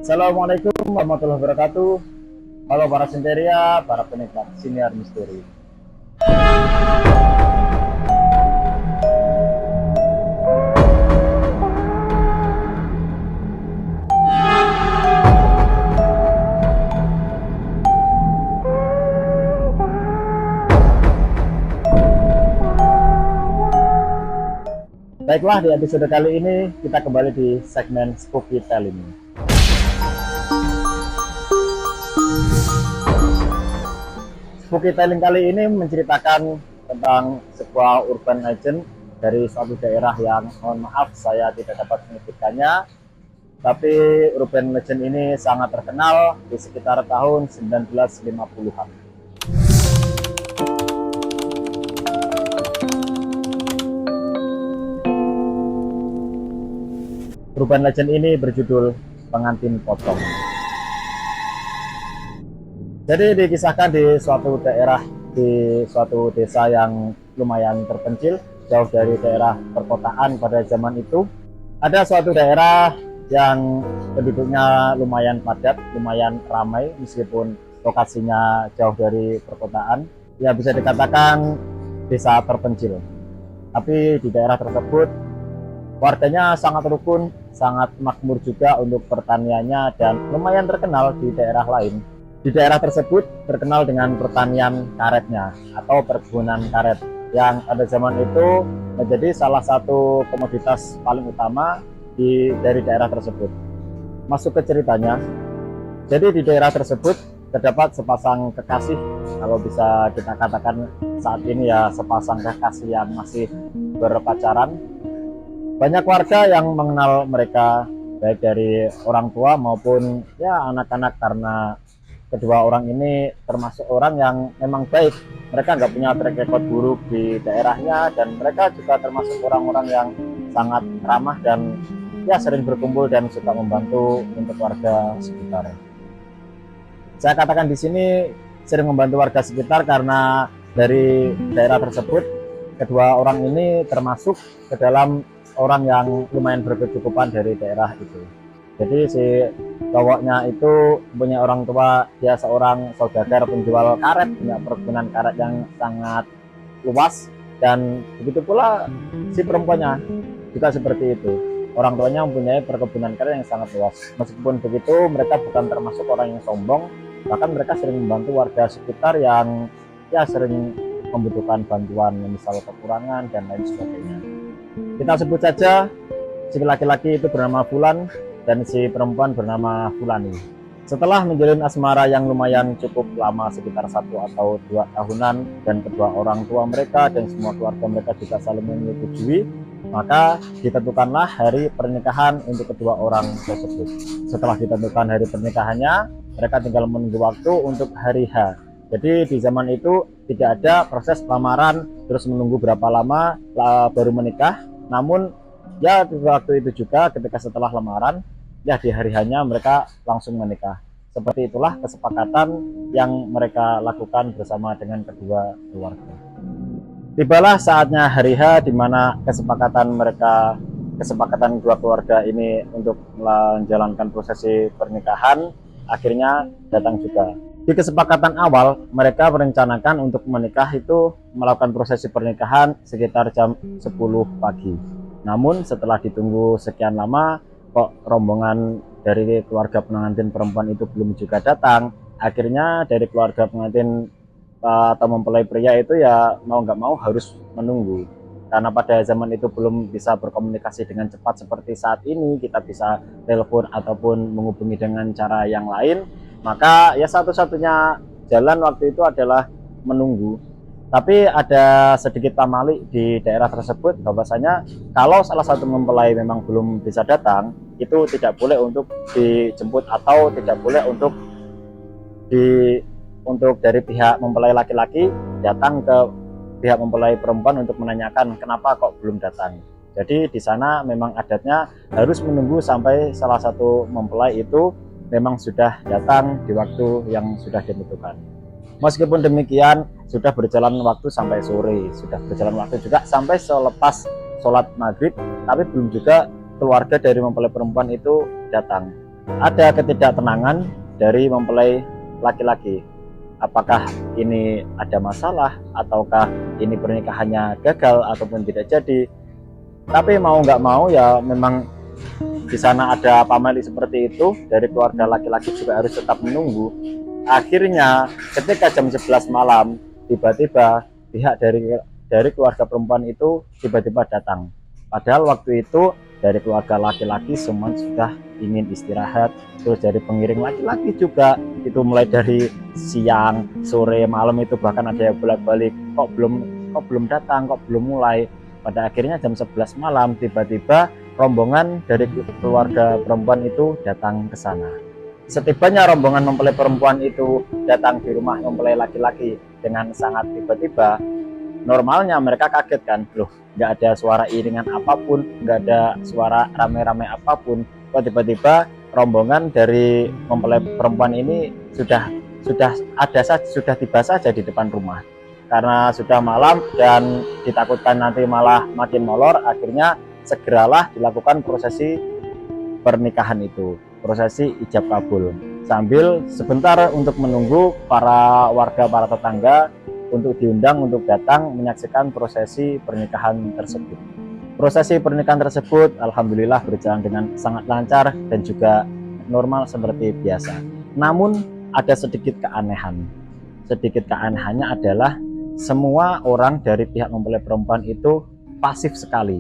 Assalamualaikum warahmatullahi wabarakatuh. Halo para senteria, para penikmat siniar misteri. Baiklah, di episode kali ini kita kembali di segmen Spooky Telling. Spooky Telling kali ini menceritakan tentang sebuah urban legend dari suatu daerah yang, mohon maaf saya tidak dapat menyebutkannya, tapi urban legend ini sangat terkenal di sekitar tahun 1950-an. Urban legend ini berjudul Pengantin Pocong. Jadi dikisahkan di suatu daerah, di suatu desa yang lumayan terpencil, jauh dari daerah perkotaan pada zaman itu. Ada suatu daerah yang penduduknya lumayan padat, lumayan ramai, meskipun lokasinya jauh dari perkotaan. Ya bisa dikatakan desa terpencil. Tapi di daerah tersebut warganya sangat rukun, sangat makmur juga untuk pertaniannya, dan lumayan terkenal di daerah lain. Di daerah tersebut terkenal dengan pertanian karetnya atau perkebunan karet yang pada zaman itu menjadi salah satu komoditas paling utama dari daerah tersebut. Masuk ke ceritanya. Jadi di daerah tersebut terdapat sepasang kekasih, kalau bisa kita katakan saat ini ya sepasang kekasih yang masih berpacaran. Banyak warga yang mengenal mereka, baik dari orang tua maupun ya anak-anak, karena kedua orang ini termasuk orang yang memang baik. Mereka nggak punya track record buruk di daerahnya, dan mereka juga termasuk orang-orang yang sangat ramah dan ya sering berkumpul dan suka membantu untuk warga sekitar. Saya katakan di sini sering membantu warga sekitar karena dari daerah tersebut kedua orang ini termasuk ke dalam orang yang lumayan berkecukupan dari daerah itu. Jadi si cowoknya itu punya orang tua, dia seorang saudagar penjual karet, punya perkebunan karet yang sangat luas, dan begitu pula si perempuannya juga seperti itu. Orang tuanya mempunyai perkebunan karet yang sangat luas. Meskipun begitu, mereka bukan termasuk orang yang sombong, bahkan mereka sering membantu warga sekitar yang ya sering membutuhkan bantuan, misal kekurangan dan lain sebagainya. Kita sebut saja si laki-laki itu bernama Fulan dan si perempuan bernama Fulani. Setelah menjalin asmara yang lumayan cukup lama, sekitar 1 atau 2 tahunan, dan kedua orang tua mereka dan semua keluarga mereka juga saling menyetujui, maka ditentukanlah hari pernikahan untuk kedua orang tersebut. Setelah ditentukan hari pernikahannya, mereka tinggal menunggu waktu untuk hari H. Jadi di zaman itu tidak ada proses lamaran terus menunggu berapa lama baru menikah. Namun ya di waktu itu juga ketika setelah lamaran, ya di hari hanya mereka langsung menikah. Seperti itulah kesepakatan yang mereka lakukan bersama dengan kedua keluarga. Tibalah saatnya hari H, di mana kesepakatan dua keluarga ini untuk menjalankan prosesi pernikahan akhirnya datang juga. Di kesepakatan awal, mereka merencanakan untuk menikah itu melakukan prosesi pernikahan sekitar jam 10 pagi. Namun setelah ditunggu sekian lama, kok rombongan dari keluarga pengantin perempuan itu belum juga datang. Akhirnya dari keluarga pengantin atau mempelai pria itu ya mau nggak mau harus menunggu. Karena pada zaman itu belum bisa berkomunikasi dengan cepat seperti saat ini, kita bisa telepon ataupun menghubungi dengan cara yang lain. Maka ya satu-satunya jalan waktu itu adalah menunggu. Tapi ada sedikit pamali di daerah tersebut, bahwasanya kalau salah satu mempelai memang belum bisa datang, itu tidak boleh untuk dijemput atau tidak boleh untuk dari pihak mempelai laki-laki datang ke pihak mempelai perempuan untuk menanyakan kenapa kok belum datang. Jadi di sana memang adatnya harus menunggu sampai salah satu mempelai itu memang sudah datang di waktu yang sudah ditentukan. Meskipun demikian, sudah berjalan waktu sampai sore, sudah berjalan waktu juga sampai selepas sholat maghrib, tapi belum juga keluarga dari mempelai perempuan itu datang. Ada ketidaktenangan dari mempelai laki-laki. Apakah ini ada masalah, ataukah ini pernikahannya gagal ataupun tidak jadi. Tapi mau nggak mau ya memang di sana ada pamali seperti itu, dari keluarga laki-laki juga harus tetap menunggu. Akhirnya ketika jam 11 malam tiba-tiba pihak dari keluarga perempuan itu tiba-tiba datang. Padahal waktu itu dari keluarga laki-laki semua sudah ingin istirahat, terus dari pengiring laki-laki juga itu mulai dari siang, sore, malam itu bahkan ada yang bolak-balik, kok belum datang, kok belum mulai. Pada akhirnya jam 11 malam tiba-tiba rombongan dari keluarga perempuan itu datang ke sana. Setibanya rombongan mempelai perempuan itu datang di rumah mempelai laki-laki dengan sangat tiba-tiba, normalnya mereka kaget kan, loh nggak ada suara iringan apapun, nggak ada suara rame-rame apapun, kok tiba-tiba rombongan dari mempelai perempuan ini sudah tiba saja di depan rumah. Karena sudah malam dan ditakutkan nanti malah makin molor, akhirnya segeralah dilakukan prosesi pernikahan itu, prosesi ijab kabul, sambil sebentar untuk menunggu para warga, para tetangga untuk diundang untuk datang menyaksikan prosesi pernikahan tersebut. Prosesi pernikahan tersebut alhamdulillah berjalan dengan sangat lancar dan juga normal seperti biasa. Namun ada sedikit keanehan. Sedikit keanehannya adalah semua orang dari pihak mempelai perempuan itu pasif sekali.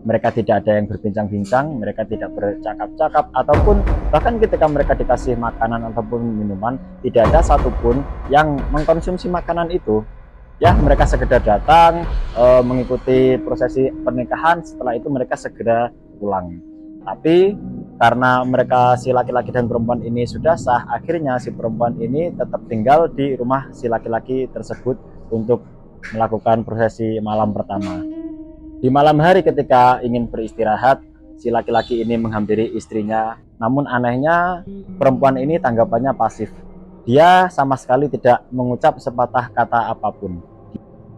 Mereka tidak ada yang berbincang-bincang, mereka tidak bercakap-cakap, ataupun bahkan ketika mereka dikasih makanan ataupun minuman, tidak ada satupun yang mengkonsumsi makanan itu. Ya, mereka sekedar datang, mengikuti prosesi pernikahan, setelah itu mereka segera pulang. Tapi karena mereka si laki-laki dan perempuan ini sudah sah, akhirnya si perempuan ini tetap tinggal di rumah si laki-laki tersebut untuk melakukan prosesi malam pertama. Di malam hari ketika ingin beristirahat, si laki-laki ini menghampiri istrinya. Namun anehnya perempuan ini tanggapannya pasif. Dia sama sekali tidak mengucap sepatah kata apapun.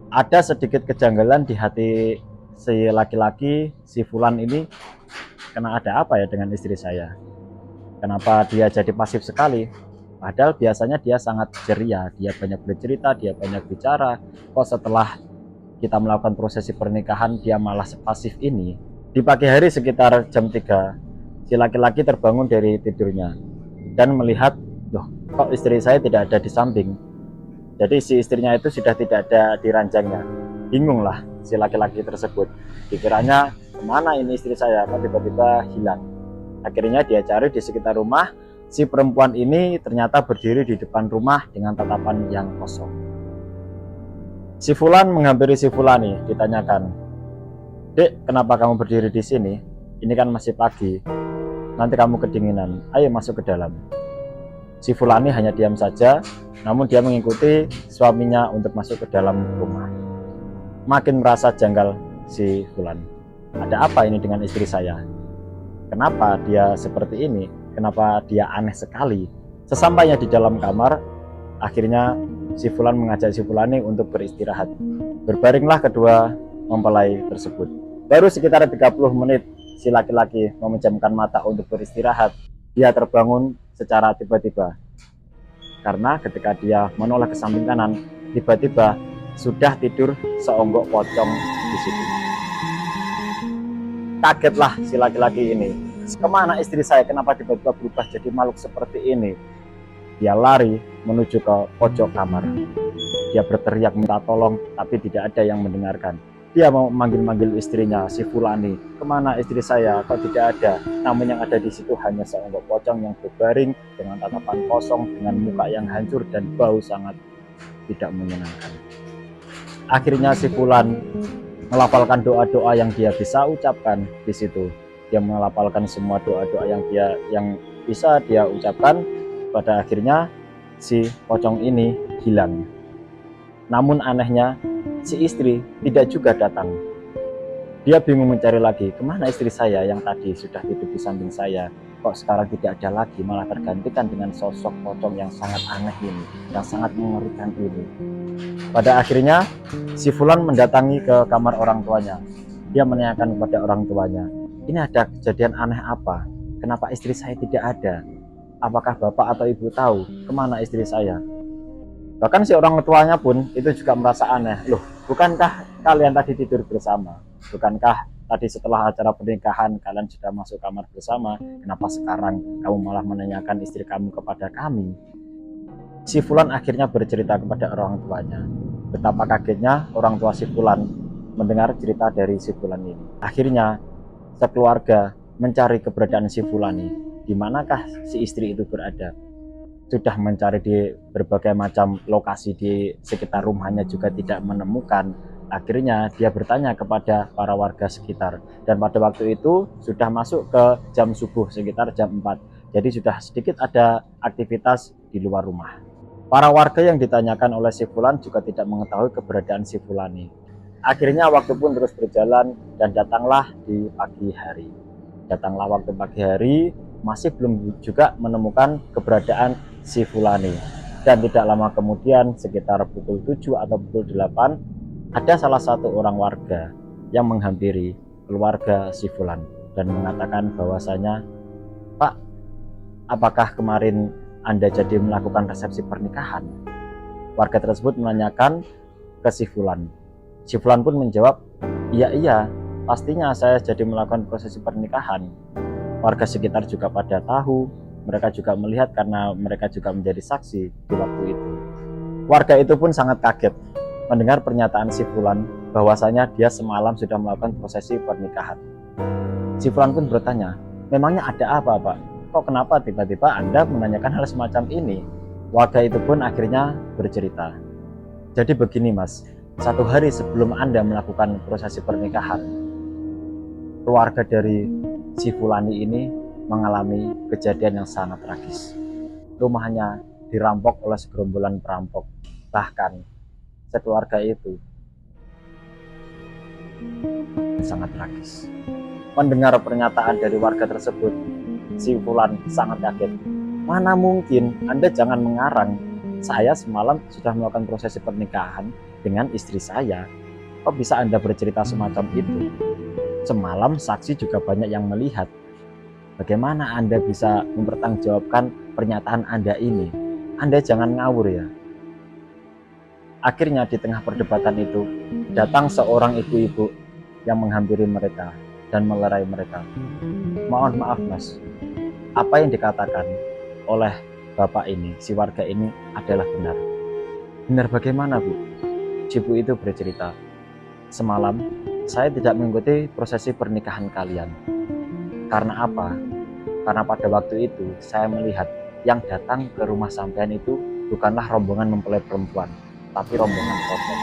Ada sedikit kejanggalan di hati si laki-laki, si Fulan ini. Karena ada apa ya dengan istri saya? Kenapa dia jadi pasif sekali? Padahal biasanya dia sangat ceria, dia banyak bercerita, dia banyak bicara. Kok setelah kita melakukan prosesi pernikahan dia malah sepasif ini? Di pagi hari sekitar jam 3, si laki-laki terbangun dari tidurnya dan melihat, loh kok istri saya tidak ada di samping. Jadi si istrinya itu sudah tidak ada di ranjangnya. Bingunglah si laki-laki tersebut. Dikiranya kemana ini istri saya, kok tiba-tiba hilang. Akhirnya dia cari di sekitar rumah. Si perempuan ini ternyata berdiri di depan rumah dengan tatapan yang kosong. Si Fulan menghampiri si Fulani, ditanyakan, "Dek, kenapa kamu berdiri di sini? Ini kan masih pagi. Nanti kamu kedinginan. Ayo masuk ke dalam." Si Fulani hanya diam saja, namun dia mengikuti suaminya untuk masuk ke dalam rumah. Makin merasa janggal si Fulan. Ada apa ini dengan istri saya? Kenapa dia seperti ini? Kenapa dia aneh sekali? Sesampainya di dalam kamar, akhirnya si Fulan mengajak si Fulani untuk beristirahat. Berbaringlah kedua mempelai tersebut. Baru sekitar 30 menit si laki-laki memejamkan mata untuk beristirahat. Dia terbangun secara tiba-tiba. Karena ketika dia menoleh ke samping kanan, tiba-tiba sudah tidur seonggok pocong di situ. Kagetlah si laki-laki ini. Kemana istri saya? Kenapa tiba-tiba berubah jadi makhluk seperti ini? Dia lari menuju ke pojok kamar. Dia berteriak minta tolong, tapi tidak ada yang mendengarkan. Dia mau manggil-manggil istrinya, si Fulani. Kemana istri saya? Kok tidak ada? Namun yang ada di situ hanya seonggok pocong yang berbaring dengan tatapan kosong, dengan muka yang hancur dan bau sangat tidak menyenangkan. Akhirnya si Fulan melafalkan doa-doa yang dia bisa ucapkan di situ. Dia melafalkan semua doa-doa yang bisa dia ucapkan. Pada akhirnya si pocong ini hilang. Namun anehnya si istri tidak juga datang. Dia bingung mencari lagi, kemana istri saya yang tadi sudah tidur di samping saya? Kok sekarang tidak ada lagi, malah tergantikan dengan sosok pocong yang sangat aneh ini, yang sangat mengerikan ini. Pada akhirnya si Fulan mendatangi ke kamar orang tuanya. Dia menanyakan kepada orang tuanya, ini ada kejadian aneh apa? kenapa istri saya tidak ada? Apakah bapak atau ibu tahu kemana istri saya? Bahkan si orang tuanya pun itu juga merasa aneh. Loh, bukankah kalian tadi tidur bersama? Bukankah tadi setelah acara pernikahan kalian sudah masuk kamar bersama? Kenapa sekarang kamu malah menanyakan istri kamu kepada kami? Si Fulan akhirnya bercerita kepada orang tuanya. Betapa kagetnya orang tua si Fulan mendengar cerita dari si Fulan ini. Akhirnya sekeluarga mencari keberadaan si Fulan ini. Di manakah si istri itu berada? Sudah mencari di berbagai macam lokasi di sekitar rumahnya juga tidak menemukan. Akhirnya dia bertanya kepada para warga sekitar, dan pada waktu itu sudah masuk ke jam subuh sekitar jam 4. Jadi sudah sedikit ada aktivitas di luar rumah. Para warga yang ditanyakan oleh si Fulan juga tidak mengetahui keberadaan si Fulani. Akhirnya waktu pun terus berjalan dan datanglah di pagi hari. Datanglah waktu pagi hari, masih belum juga menemukan keberadaan si Fulani. Dan tidak lama kemudian sekitar pukul 7 atau pukul 8 ada salah satu orang warga yang menghampiri keluarga si Fulan dan mengatakan bahwasanya, "Pak, apakah kemarin Anda jadi melakukan resepsi pernikahan?" Warga tersebut menanyakan ke si Fulan. Si Fulan pun menjawab, iya, pastinya saya jadi melakukan prosesi pernikahan." Warga sekitar juga pada tahu, mereka juga melihat karena mereka juga menjadi saksi di waktu itu. Warga itu pun sangat kaget mendengar pernyataan si Fulan bahwasanya dia semalam sudah melakukan prosesi pernikahan. Si Fulan pun bertanya, memangnya ada apa, Pak? Kok kenapa tiba-tiba Anda menanyakan hal semacam ini? Warga itu pun akhirnya bercerita. Jadi begini Mas, 1 hari sebelum Anda melakukan prosesi pernikahan, keluarga dari si Fulani ini mengalami kejadian yang sangat tragis. Rumahnya dirampok oleh segerombolan perampok. Bahkan sekeluarga itu sangat tragis. Mendengar pernyataan dari warga tersebut, si Fulan sangat kaget. Mana mungkin, Anda jangan mengarang. Saya semalam sudah melakukan prosesi pernikahan dengan istri saya. Kok bisa Anda bercerita semacam itu? Semalam saksi juga banyak yang melihat. Bagaimana Anda bisa mempertanggungjawabkan pernyataan Anda ini? Anda jangan ngawur ya. Akhirnya di tengah perdebatan itu, datang seorang ibu-ibu yang menghampiri mereka dan melerai mereka. Mohon maaf Mas, apa yang dikatakan oleh bapak ini, si warga ini adalah benar. Benar bagaimana Bu? Si ibu itu bercerita, semalam saya tidak mengikuti prosesi pernikahan kalian. Karena apa? Karena pada waktu itu saya melihat yang datang ke rumah sampean itu bukanlah rombongan mempelai perempuan, tapi rombongan pocong.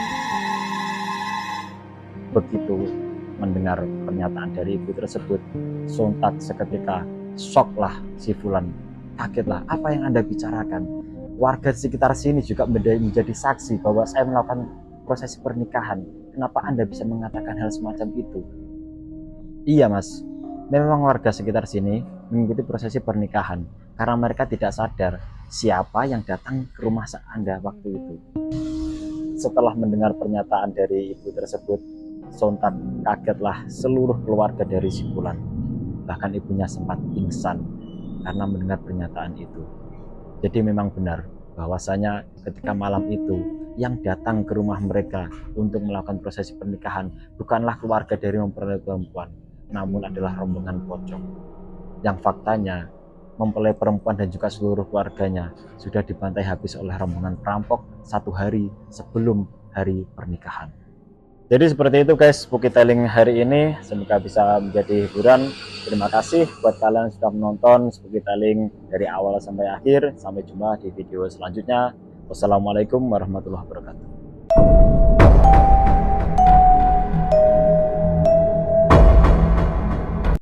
Begitu mendengar pernyataan dari ibu tersebut, sontak seketika shocklah si Fulan, kagetlah, apa yang Anda bicarakan? Warga sekitar sini juga menjadi saksi bahwa saya melakukan prosesi pernikahan. Kenapa Anda bisa mengatakan hal semacam itu? Iya Mas, memang warga sekitar sini mengikuti prosesi pernikahan karena mereka tidak sadar siapa yang datang ke rumah Anda waktu itu. Setelah mendengar pernyataan dari ibu tersebut, sontak kagetlah seluruh keluarga dari si Fulan. Bahkan ibunya sempat pingsan karena mendengar pernyataan itu. Jadi memang benar bahwasanya ketika malam itu yang datang ke rumah mereka untuk melakukan prosesi pernikahan bukanlah keluarga dari mempelai perempuan, namun adalah rombongan pocong. Yang faktanya mempelai perempuan dan juga seluruh keluarganya sudah dibantai habis oleh rombongan perampok 1 hari sebelum hari pernikahan. Jadi seperti itu guys, spooky telling hari ini, semoga bisa menjadi hiburan. Terima kasih buat kalian yang sudah menonton spooky telling dari awal sampai akhir. Sampai jumpa di video selanjutnya. Wassalamualaikum warahmatullahi wabarakatuh.